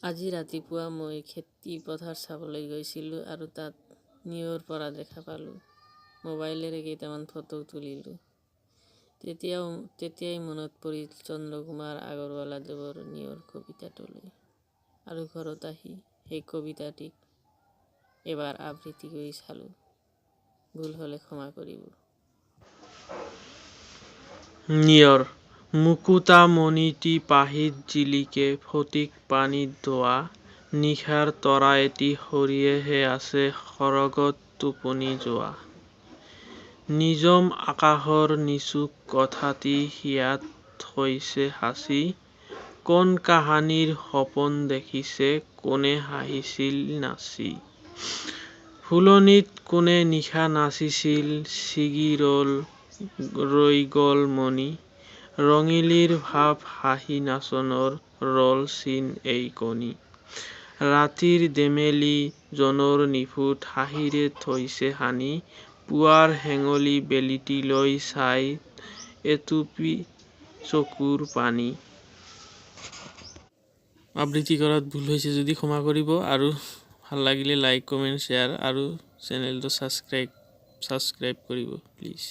আজি ৰাতিপুৱা মই খেতি পথাৰ চাবলৈ গৈছিলোঁ আৰু তাত নিয়ৰ পৰা দেখা পালোঁ। মোবাইলেৰে কেইটামান ফটো তুলিলোঁ। তেতিয়াই মনত পৰিল চন্দ্ৰকুমাৰ আগৰৱালাদেৱৰ নিয়ৰ কবিতাটোলৈ। আৰু ঘৰত আহি সেই কবিতাটিক এবাৰ আবৃত্তি কৰি চালোঁ। ভুল হ'লে ক্ষমা কৰিব। নিয়ৰ মুকুতা মণিটি পাহিত জিলিকে ফটিক পানীত ধোৱা নিশাৰ তৰা এটি সৰিয়েহে আছে সৰগত টোপনি যোৱা নিজম আকাশৰ নিচুক কথাটি হিয়াত থৈছে সাঁচি কোন কাহানিৰ সপোন দেখিছে কোনে হাঁহিছিল নাচি ফুলনিত কোনে নিশা নাচিছিল ছিগি ৰৈ গল মণি ৰঙিলীৰ ভাৱ হাঁহি নাচনৰ ৰল চিন এই কণি ৰাতিৰ দেমেলি জনৰ নিফুট হাঁহিৰে থৈছে সানি পুৱাৰ হেঙুলি বেলিটিলৈ চাই এটুপি চকুৰ পানী। আবৃত্তি কৰাত ভুল হৈছে যদি ক্ষমা কৰিব আৰু ভাল লাগিলে লাইক কমেণ্ট শ্বেয়াৰ আৰু চেনেলটো ছাবস্ক্ৰাইব কৰিব প্লিজ।